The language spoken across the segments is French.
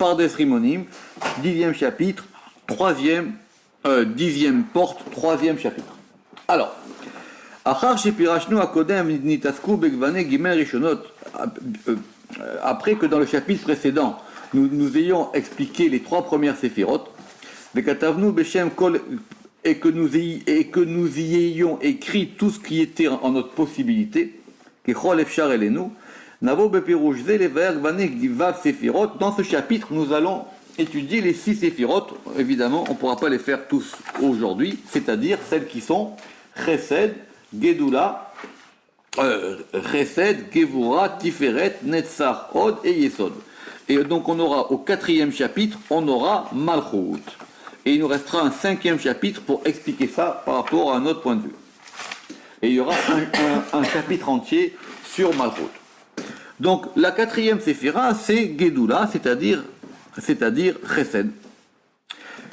Pardes Rimonim, 10e chapitre, 10e porte, 3e chapitre. Alors, après que dans le chapitre précédent, nous ayons expliqué les 3 premières séphirotes, et que nous y ayons écrit tout ce qui était en notre possibilité, dans ce chapitre, nous allons étudier les 6 séphirotes. Évidemment, on ne pourra pas les faire tous aujourd'hui, c'est-à-dire celles qui sont Chesed, Gedula, Chesed, Gevura, Tiferet, Netzach, Od et Yesod. Et donc on aura au 4e chapitre, on aura Malchut. Et il nous restera un 5e chapitre pour expliquer ça par rapport à un autre point de vue. Et il y aura un chapitre entier sur Malchut. Donc la 4e séphira, c'est Gedula, c'est-à-dire Chesed.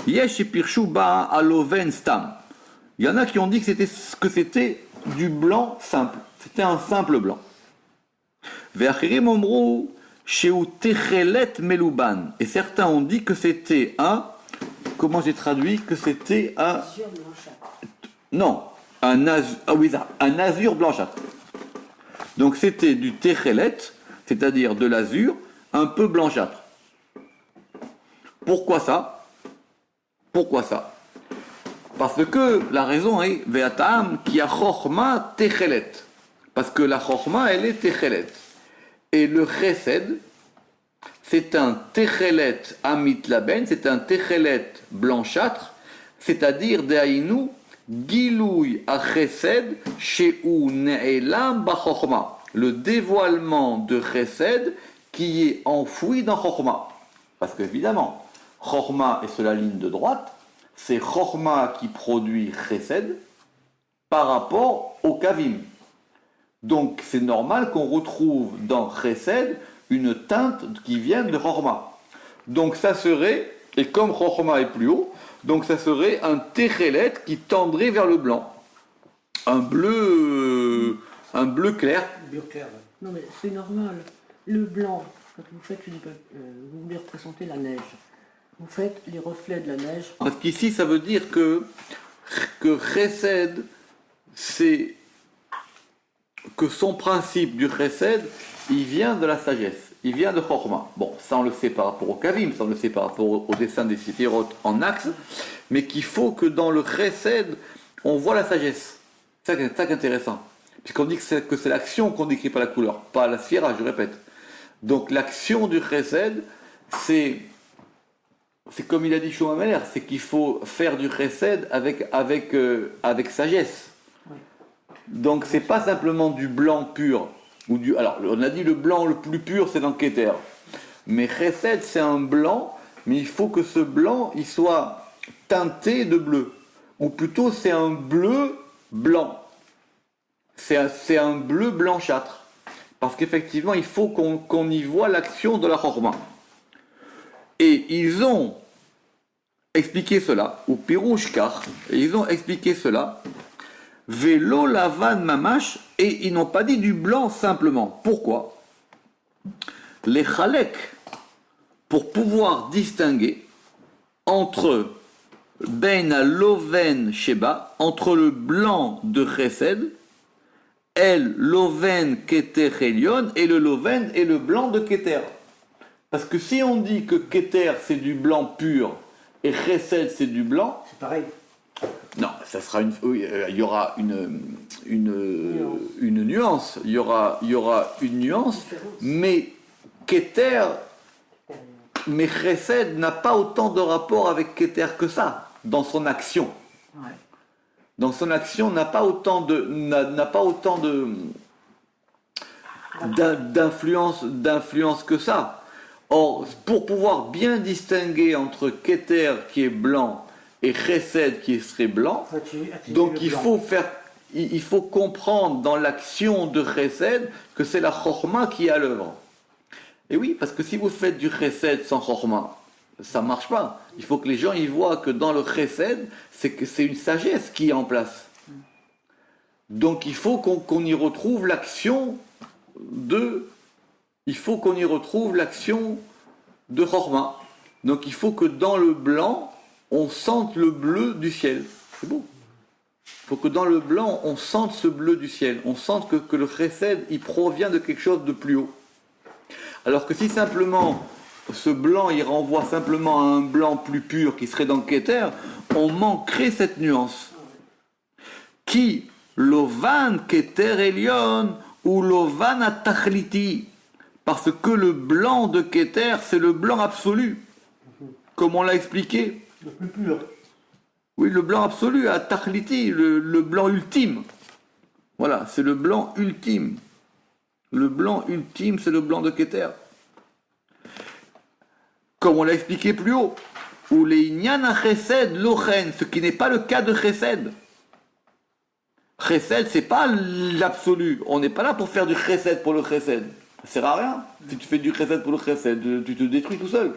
Yesh Pirshu Ba Aloven Stam. Il y en a qui ont dit que c'était du blanc simple. C'était un simple blanc. Ve'achirim omru sheu techelet meluban. Et certains ont dit que c'était un... Comment j'ai traduit? Que c'était un... Azur blanchâtre. Non, un azur blanchâtre. Donc c'était du techelet, c'est-à-dire de l'azur, un peu blanchâtre. Pourquoi ça? Parce que la raison est Ve'atam ki a chorma techelet. Parce que la chorma, elle est techelet. Et le chesed, c'est un techelet amit laben, c'est un techelet blanchâtre, c'est-à-dire de'ainu gilouy a chesed sheu ne'elam ba chorma. Le dévoilement de chesed qui est enfoui dans chorma. Parce qu'évidemment, chorma est sur la ligne de droite, c'est chorma qui produit chesed par rapport au kavim. Donc c'est normal qu'on retrouve dans chesed une teinte qui vient de chorma. Donc ça serait, et comme chorma est plus haut, donc ça serait un techelet qui tendrait vers le blanc. Un bleu clair. Bleu clair, ouais. Non mais c'est normal. Le blanc, quand vous faites vous voulez représenter la neige. Vous faites les reflets de la neige. Parce qu'ici, ça veut dire que chesed, c'est que son principe du chesed, il vient de la sagesse, il vient de chorma. Bon, ça on le sait par rapport au kavim, ça on le sait par rapport au dessin des séphirotes en axe, mais qu'il faut que dans le chesed, on voit la sagesse. C'est ça qui est intéressant. Puisqu'on dit que c'est l'action qu'on décrit par la couleur, pas la sphira, je répète. Donc l'action du chesed, c'est comme il a dit Shlomo Ameler, c'est qu'il faut faire du chesed avec sagesse. Donc c'est pas simplement du blanc pur. Alors on a dit le blanc le plus pur c'est dans Keter. Mais chesed c'est un blanc, mais il faut que ce blanc il soit teinté de bleu. Ou plutôt c'est un bleu blanc. C'est un bleu blanchâtre. Parce qu'effectivement il faut qu'on y voit l'action de la chorma. Et ils ont expliqué cela, ou Pirouchkar, ils ont expliqué cela, Vélo lavan mamash, et ils n'ont pas dit du blanc simplement. Pourquoi? Les chalek, pour pouvoir distinguer entre ben a loven sheba, entre le blanc de chesed, el loven keter elion, et le loven est le blanc de keter. Parce que si on dit que Keter c'est du blanc pur et Chesed c'est du blanc, C'est pareil. non, ça sera il y aura une nuance. Il y aura une nuance, mais Keter, mais Chesed n'a pas autant de rapport avec Keter que ça dans son action. Ouais. Dans son action n'a pas autant d'influence que ça. Or, pour pouvoir bien distinguer entre Keter qui est blanc et Chesed qui serait blanc, donc il faut comprendre dans l'action de Chesed que c'est la Chorma qui est à l'œuvre. Et oui, parce que si vous faites du Chesed sans Chorma, ça ne marche pas. Il faut que les gens y voient que dans le Chesed, c'est une sagesse qui est en place. Donc il faut qu'on y retrouve l'action de de Chorma. Donc il faut que dans le blanc, on sente le bleu du ciel. C'est beau. Il faut que dans le blanc, on sente ce bleu du ciel. On sente que le chesed, il provient de quelque chose de plus haut. Alors que si simplement, ce blanc, il renvoie simplement à un blanc plus pur qui serait dans le Keter, on manquerait cette nuance. Qui, lovan Keter Elion, ou lovan atachliti. Parce que le blanc de Keter, c'est le blanc absolu. Comme on l'a expliqué. Le plus pur. Oui, le blanc absolu, à Tachliti, le blanc ultime. Voilà, c'est le blanc ultime. Le blanc ultime, c'est le blanc de Keter. Comme on l'a expliqué plus haut. Ou les Inyana Chesed Lochen, ce qui n'est pas le cas de Chesed. Chesed, c'est pas l'absolu. On n'est pas là pour faire du Chesed pour le Chesed. Ça sert à rien. Si tu fais du Chesed pour le Chesed, tu te détruis tout seul.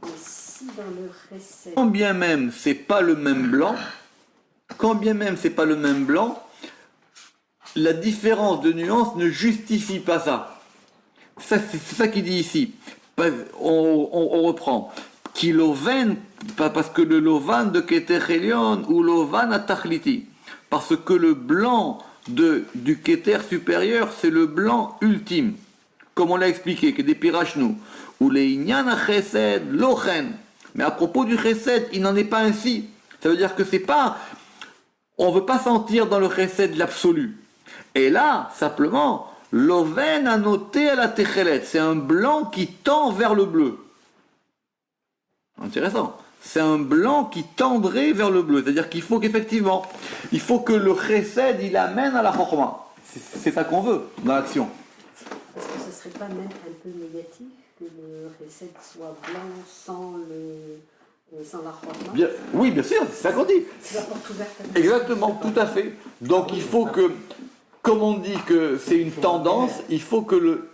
Mais si dans le chesed, Quand bien même c'est pas le même blanc, la différence de nuance ne justifie pas ça. C'est ça qu'il dit ici. On reprend. Qui loven, parce que le lovan de Keter Elion ou lovan atachliti. Parce que le blanc du Keter supérieur, c'est le blanc ultime. Comme on l'a expliqué, que des pirachnou. Ou les Inyan Chesed Lochen. Mais à propos du Chesed, il n'en est pas ainsi. Ça veut dire que c'est pas. On ne veut pas sentir dans le Chesed l'absolu. Et là, simplement, l'Oven a noté à la Techelet. C'est un blanc qui tend vers le bleu. Intéressant. C'est un blanc qui tendrait vers le bleu. C'est-à-dire qu'il faut qu'effectivement, il faut que le Chesed, il amène à la Chorma. C'est ça qu'on veut dans l'action. est-ce que ce ne serait pas même un peu négatif que le chesed soit blanc sans la chorma? Bien, oui, bien sûr, c'est ça qu'on dit. C'est la porte ouverte. Exactement, tout à fait. Donc il faut que, comme on dit que c'est une tendance, il faut que le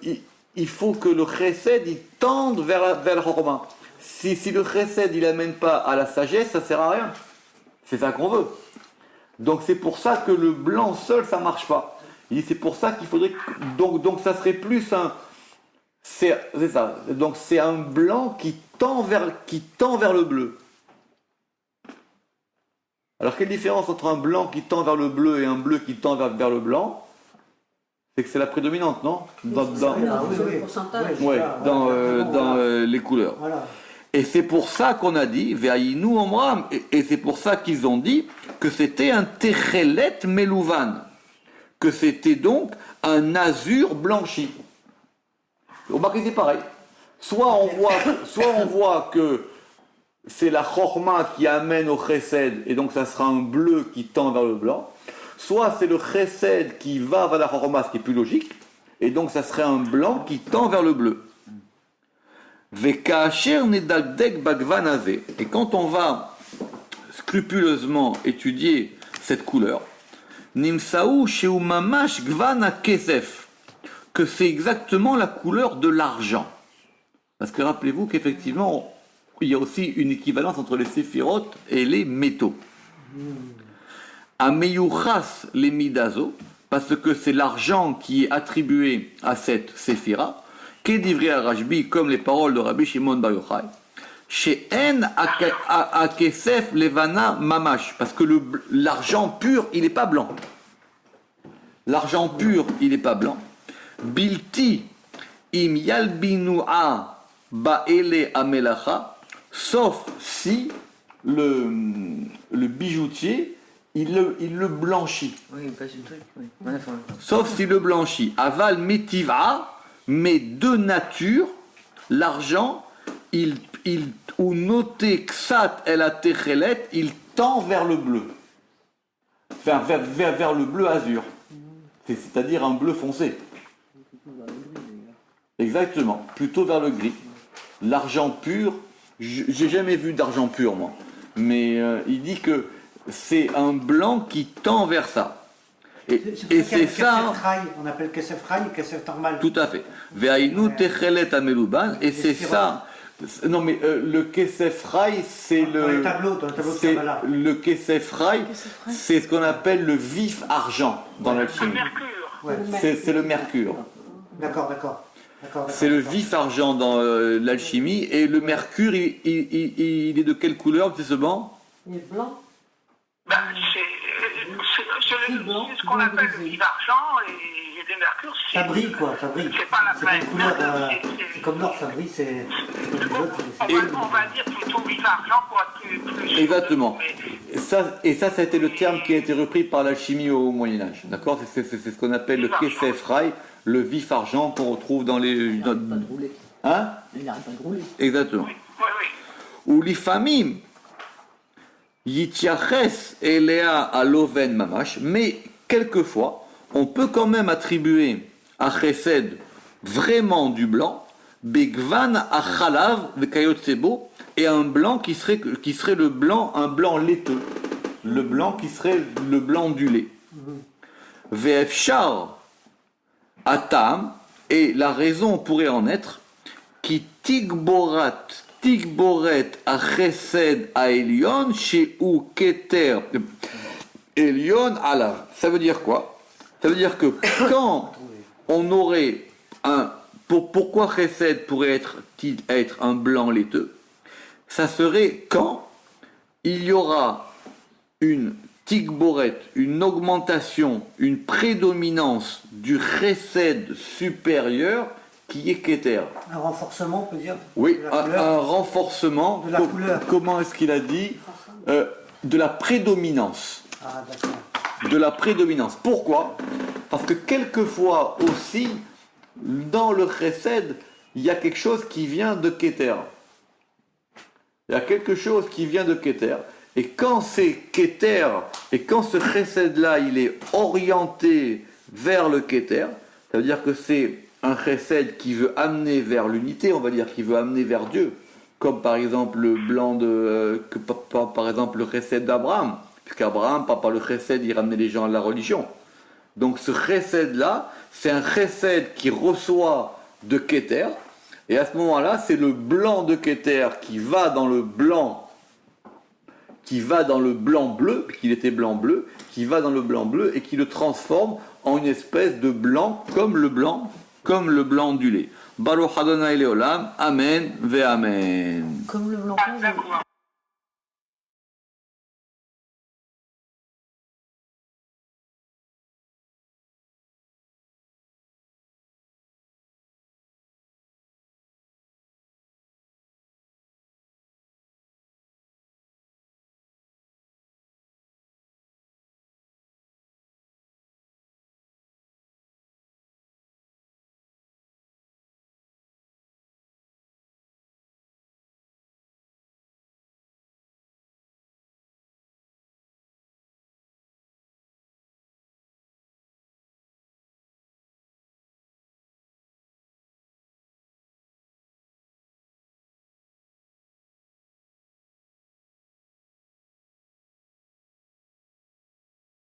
chesed il tende vers la chorma. Si le chesed il amène pas à la sagesse, ça sert à rien. C'est ça qu'on veut. Donc c'est pour ça que le blanc seul ça marche pas. Il dit c'est pour ça qu'il faudrait donc ça serait plus un c'est ça. Donc c'est un blanc qui tend vers le bleu. Alors quelle différence entre un blanc qui tend vers le bleu et un bleu qui tend vers le blanc? C'est que c'est la prédominante, non? Dans le pourcentage. ouais, dans les couleurs. Voilà. Et c'est pour ça qu'on a dit Ve'ayinu Omram, et c'est pour ça qu'ils ont dit que c'était un Techelet Melouvan, que c'était donc un azur blanchi. Remarquez, c'est pareil. Soit on voit que c'est la chorma qui amène au chesed, et donc ça sera un bleu qui tend vers le blanc. Soit c'est le chesed qui va vers la chorma, ce qui est plus logique, et donc ça serait un blanc qui tend vers le bleu. Vekacher nedaldek bagvan azé. Et quand on va scrupuleusement étudier cette couleur, nimsaou sheu mamash gvana kesef, que c'est exactement la couleur de l'argent. Parce que rappelez-vous qu'effectivement, il y a aussi une équivalence entre les séphirotes et les métaux. Ameyuchas les midazo, parce que c'est l'argent qui est attribué à cette séphira, qu'est à Rajbi, comme les paroles de Rabbi Shimon Bar Yochai, chez En Akesef Levana Mamash, parce que l'argent pur, il n'est pas blanc. L'argent pur, il n'est pas blanc. Bilti im yalbinua ba'ele amelacha, sauf si le bijoutier, il le blanchit. Oui, pas ce truc, oui. Sauf s'il le blanchit. Aval metiva, mais de nature, l'argent, ou noté ksat el atechelet, il tend vers le bleu. Enfin, vers le bleu azur. C'est-à-dire un bleu foncé. Exactement, plutôt vers le gris. L'argent pur, j'ai jamais vu d'argent pur moi, mais il dit que c'est un blanc qui tend vers ça. Et c'est ça. On appelle Kesef Rai et Kesef normal. Tout à fait. Ve'ainu techelet ameluban, et c'est ça. Non mais le Kesef Rai, c'est Dans le tableau c'est Kabbalah. le Kesef Rai, c'est ce qu'on appelle le vif argent dans l'alchimie. Ouais. C'est le mercure. D'accord. D'accord, C'est le d'accord. vif argent dans l'alchimie. Et le mercure, il est de quelle couleur, c'est ce banc? Il est blanc. Ben, c'est blanc, ce qu'on blanc appelle le brisé. vif argent et le mercure. Ça brille quoi, ça brille. C'est pas la C'est pas une même couleur, couleur, c'est comme l'or, ça brille, c'est comme du vote, On va dire plutôt vif argent pour être plus. Exactement. Mais Et ça a été le terme qui a été repris par l'alchimie au Moyen-Âge. D'accord? C'est ce qu'on appelle le kesef rai, le vif argent qu'on retrouve dans les. Il n'arrête pas de rouler. Hein? Il n'arrête pas de rouler. Exactement. oui, oui. Ou l'ifamim, yitiaches elea aloven mamash, mais quelquefois, on peut quand même attribuer à chesed vraiment du blanc, begvan achalav vekayotsebo, et un blanc qui serait le blanc, un blanc laiteux, le blanc qui serait le blanc du lait. Ve'efshar atam, et la raison pourrait en être, qui tigboret a chesed a elion chez ou keter elion alav. Ça veut dire quoi? Ça veut dire que quand on aurait pourquoi chesed pourrait être un blanc laiteux, ça serait quand il y aura une tigboret, une augmentation, une prédominance du chesed supérieur qui est keter. Un renforcement, on peut dire. Oui, de la un couleur. renforcement. De la couleur. Comment est-ce qu'il a dit? De la prédominance. Ah, d'accord. De la prédominance. Pourquoi? Parce que quelquefois aussi, dans le chesed, il y a quelque chose qui vient de keter. Il y a quelque chose qui vient de keter. Et quand c'est keter, et quand ce chesed-là, il est orienté vers le keter, ça veut dire que c'est un chesed qui veut amener vers l'unité, on va dire, qui veut amener vers Dieu. Comme par exemple le blanc par exemple le chesed d'Abraham. Puisqu'Abraham, par le chesed, il ramenait les gens à la religion. Donc ce chesed-là, c'est un chesed qui reçoit de keter. Et à ce moment-là, c'est le blanc de keter qui va dans le blanc bleu, puisqu'il était blanc-bleu, qui va dans le blanc-bleu et qui le transforme en une espèce de blanc comme le blanc du lait. Baruch Adonai Leolam, Amen ve Amen. Comme le blanc Ah, rouge. d'accord.